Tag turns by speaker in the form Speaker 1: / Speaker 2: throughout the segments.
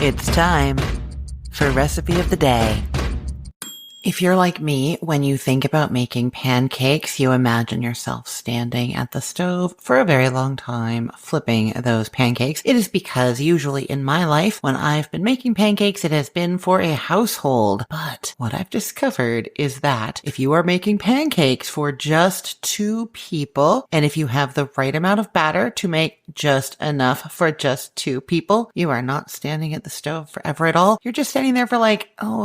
Speaker 1: It's time for Recipe of the Day. If you're like me, when you think about making pancakes, you imagine yourself standing at the stove for a very long time, flipping those pancakes. It is because usually in my life, when I've been making pancakes, it has been for a household. But what I've discovered is that if you are making pancakes for just 2 people, and if you have the right amount of batter to make just enough for just 2 people, you are not standing at the stove forever at all. You're just standing there for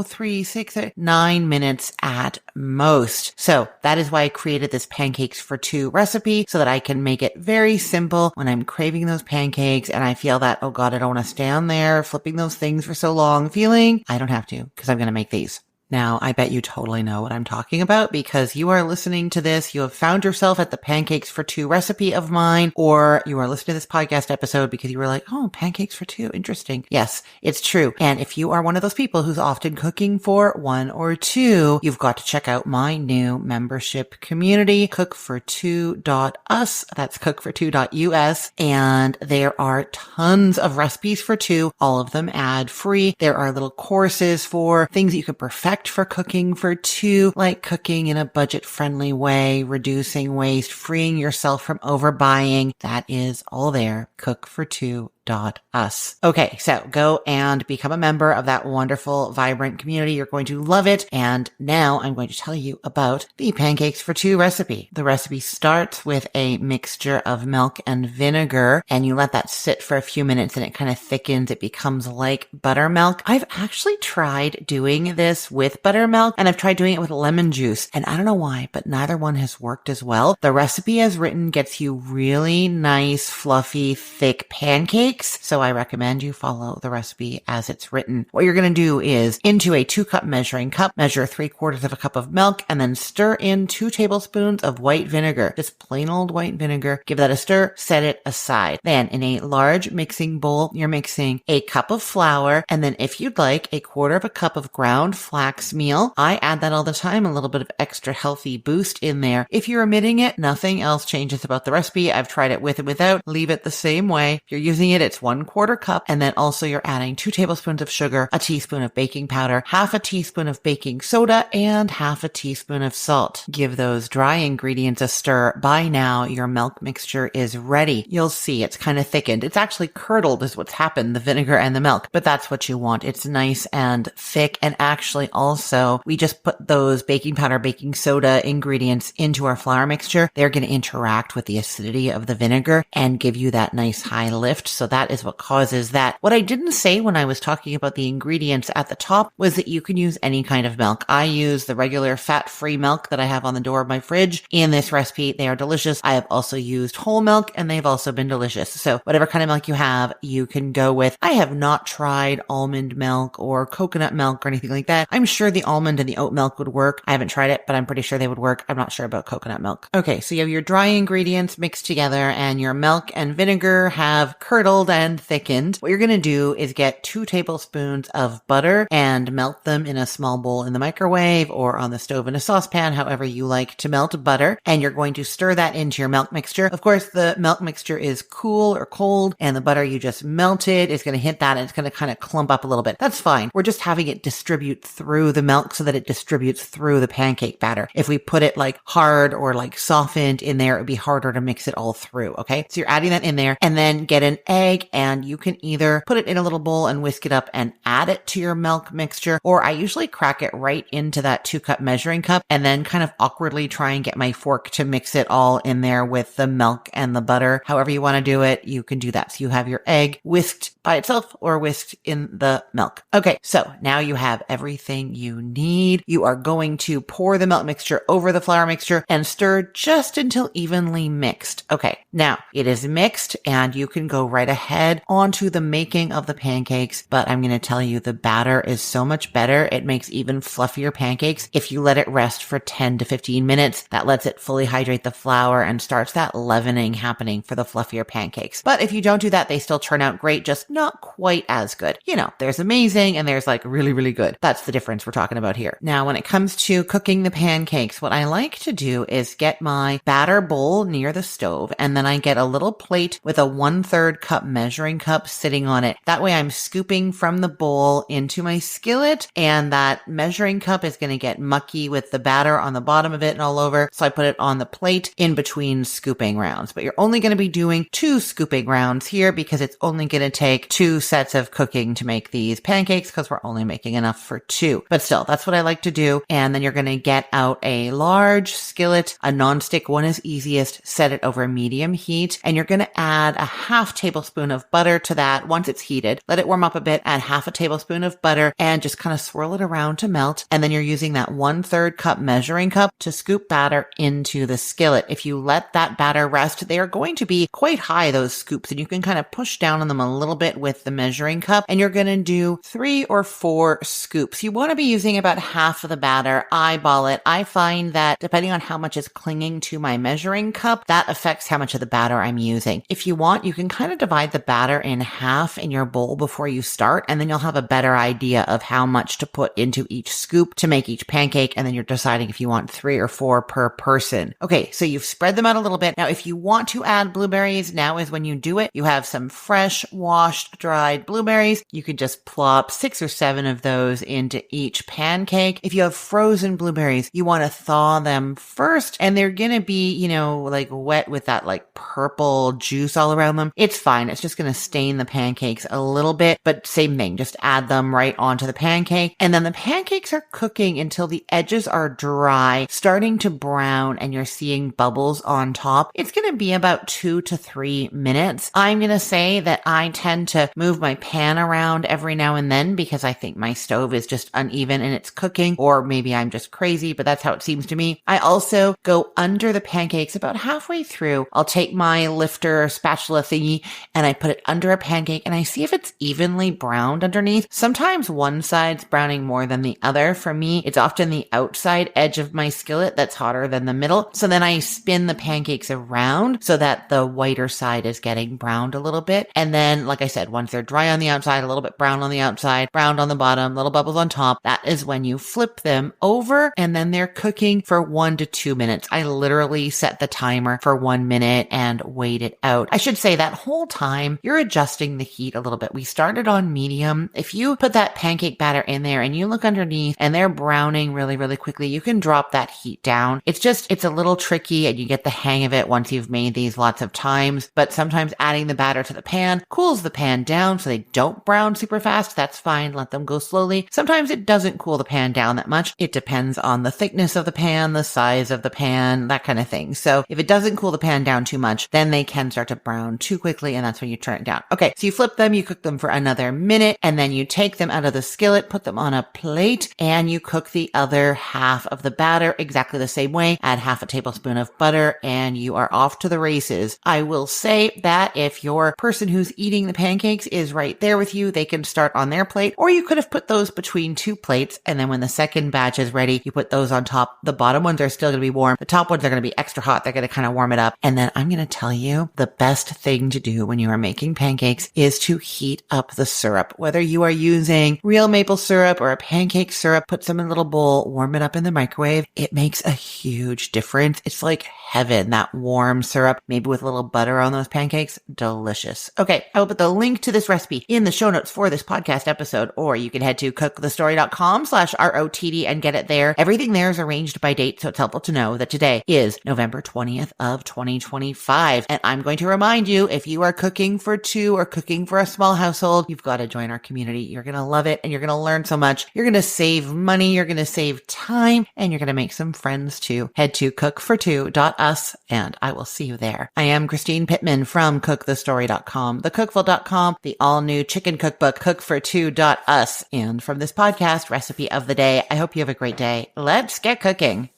Speaker 1: 3, 6, 9 minutes at most. So that is why I created this pancakes for 2 recipe, so that I can make it very simple when I'm craving those pancakes and I feel that, oh God, I don't want to stand there flipping those things for so long, feeling I don't have to because I'm going to make these. Now, I bet you totally know what I'm talking about because you are listening to this. You have found yourself at the pancakes for 2 recipe of mine, or you are listening to this podcast episode because you were like, oh, pancakes for 2. Interesting. Yes, it's true. And if you are one of those people who's often cooking for 1 or 2, you've got to check out my new membership community, cookfor2.us. That's cookfor2.us. And there are tons of recipes for 2, all of them ad free. There are little courses for things that you can perfect for cooking for 2, like cooking in a budget-friendly way, reducing waste, freeing yourself from overbuying. That is all there. Cookfor2.us. Okay, so go and become a member of that wonderful, vibrant community. You're going to love it. And now I'm going to tell you about the pancakes for 2 recipe. The recipe starts with a mixture of milk and vinegar, and you let that sit for a few minutes and it kind of thickens. It becomes like buttermilk. I've actually tried doing this with buttermilk, and I've tried doing it with lemon juice, and I don't know why, but neither one has worked as well. The recipe as written gets you really nice, fluffy, thick pancakes. So I recommend you follow the recipe as it's written. What you're going to do is into a 2-cup measuring cup, measure 3/4 of a cup of milk, and then stir in 2 tablespoons of white vinegar, just plain old white vinegar. Give that a stir, set it aside. Then in a large mixing bowl, you're mixing a cup of flour, and then if you'd like, 1/4 of a cup of ground flax meal. I add that all the time, a little bit of extra healthy boost in there. If you're omitting it, nothing else changes about the recipe. I've tried it with and without. Leave it the same way. If you're using it, it's 1/4 cup. And then also you're adding 2 tablespoons of sugar, a teaspoon of baking powder, half a teaspoon of baking soda, and half a teaspoon of salt. Give those dry ingredients a stir. By now, your milk mixture is ready. You'll see it's kind of thickened. It's actually curdled is what's happened, the vinegar and the milk, but that's what you want. It's nice and thick. And actually also, we just put those baking powder, baking soda ingredients into our flour mixture. They're going to interact with the acidity of the vinegar and give you that nice high lift. So that is what causes that. What I didn't say when I was talking about the ingredients at the top was that you can use any kind of milk. I use the regular fat-free milk that I have on the door of my fridge. In this recipe, they are delicious. I have also used whole milk, and they've also been delicious. So whatever kind of milk you have, you can go with. I have not tried almond milk or coconut milk or anything like that. I'm sure the almond and the oat milk would work. I haven't tried it, but I'm pretty sure they would work. I'm not sure about coconut milk. Okay, so you have your dry ingredients mixed together, and your milk and vinegar have curdled and thickened. What you're going to do is get 2 tablespoons of butter and melt them in a small bowl in the microwave or on the stove in a saucepan, however you like to melt butter. And you're going to stir that into your milk mixture. Of course, the milk mixture is cool or cold, and the butter you just melted is going to hit that and it's going to kind of clump up a little bit. That's fine. We're just having it distribute through the milk so that it distributes through the pancake batter. If we put it hard or softened in there, it would be harder to mix it all through. Okay. So you're adding that in there, and then get an egg, and you can either put it in a little bowl and whisk it up and add it to your milk mixture, or I usually crack it right into that 2-cup measuring cup and then kind of awkwardly try and get my fork to mix it all in there with the milk and the butter. However you want to do it, you can do that. So you have your egg whisked by itself or whisked in the milk. Okay, so now you have everything you need. You are going to pour the milk mixture over the flour mixture and stir just until evenly mixed. Okay, now it is mixed, and you can go right ahead onto the making of the pancakes, but I'm going to tell you the batter is so much better. It makes even fluffier pancakes if you let it rest for 10 to 15 minutes. That lets it fully hydrate the flour and starts that leavening happening for the fluffier pancakes. But if you don't do that, they still turn out great, just not quite as good. You know, there's amazing and there's really, really good. That's the difference we're talking about here. Now, when it comes to cooking the pancakes, what I like to do is get my batter bowl near the stove, and then I get a little plate with a 1/3 cup measuring cup sitting on it. That way I'm scooping from the bowl into my skillet, and that measuring cup is going to get mucky with the batter on the bottom of it and all over. So I put it on the plate in between scooping rounds, but you're only going to be doing 2 scooping rounds here because it's only going to take 2 sets of cooking to make these pancakes because we're only making enough for 2. But still, that's what I like to do. And then you're going to get out a large skillet. A nonstick one is easiest. Set it over medium heat, and you're going to add a half tablespoon of butter to that once it's heated. Let it warm up a bit, add half a tablespoon of butter, and just kind of swirl it around to melt. And then you're using that 1/3 cup measuring cup to scoop batter into the skillet. If you let that batter rest, they are going to be quite high, those scoops, and you can kind of push down on them a little bit with the measuring cup, and you're going to do 3 or 4 scoops. You want to be using about half of the batter. Eyeball it. I find that depending on how much is clinging to my measuring cup, that affects how much of the batter I'm using. If you want, you can kind of divide the batter in half in your bowl before you start, and then you'll have a better idea of how much to put into each scoop to make each pancake, and then you're deciding if you want 3 or 4 per person. Okay, so you've spread them out a little bit. Now, if you want to add blueberries, now is when you do it. You have some fresh, washed, dried blueberries. You could just plop 6 or 7 of those into each pancake. If you have frozen blueberries, you want to thaw them first, and they're going to be, like wet with that like purple juice all around them. It's fine. It's just going to stain the pancakes a little bit, but same thing. Just add them right onto the pancake. And then the pancakes are cooking until the edges are dry, starting to brown, and you're seeing bubbles on top. It's going to be about 2 to 3 minutes. I'm going to say that I tend to move my pan around every now and then because I think my stove is just uneven in its cooking, or maybe I'm just crazy, but that's how it seems to me. I also go under the pancakes about halfway through. I'll take my lifter spatula thingy and I put it under a pancake and I see if it's evenly browned underneath. Sometimes one side's browning more than the other. For me, it's often the outside edge of my skillet that's hotter than the middle. So then I spin the pancakes around so that the whiter side is getting browned a little bit. And then, like I said, once they're dry on the outside, a little bit brown on the outside, browned on the bottom, little bubbles on top, that is when you flip them over, and then they're cooking for 1 to 2 minutes. I literally set the timer for 1 minute and wait it out. I should say that whole time you're adjusting the heat a little bit. We started on medium. If you put that pancake batter in there and you look underneath and they're browning really, really quickly, you can drop that heat down. It's a little tricky, and you get the hang of it once you've made these lots of times, but sometimes adding the batter to the pan cools the pan down so they don't brown super fast. That's fine. Let them go slowly. Sometimes it doesn't cool the pan down that much. It depends on the thickness of the pan, the size of the pan, that kind of thing. So if it doesn't cool the pan down too much, then they can start to brown too quickly, and that's when you turn it down. Okay, so you flip them, you cook them for another minute, and then you take them out of the skillet, put them on a plate, and you cook the other half of the batter exactly the same way. Add half a tablespoon of butter, and you are off to the races. I will say that if your person who's eating the pancakes is right there with you, they can start on their plate, or you could have put those between 2 plates, and then when the second batch is ready, you put those on top. The bottom ones are still going to be warm. The top ones are going to be extra hot. They're going to kind of warm it up. And then I'm going to tell you the best thing to do when you are making pancakes is to heat up the syrup. Whether you are using real maple syrup or a pancake syrup, put some in a little bowl, warm it up in the microwave. It makes a huge difference. It's like heaven, that warm syrup, maybe with a little butter on those pancakes. Delicious. Okay, I will put the link to this recipe in the show notes for this podcast episode, or you can head to cookthestory.com/ROTD and get it there. Everything there is arranged by date, so it's helpful to know that today is November 20th of 2025. And I'm going to remind you, if you are cooking for 2 or cooking for a small household, you've got to join our community. You're going to love it, and you're going to learn so much. You're going to save money, you're going to save time, and you're going to make some friends too. Head to cookfor2.us, and I will see you there. I am Christine Pittman from cookthestory.com, thecookful.com, the all-new chicken cookbook, cookfor2.us, and from this podcast, Recipe of the Day. I hope you have a great day. Let's get cooking.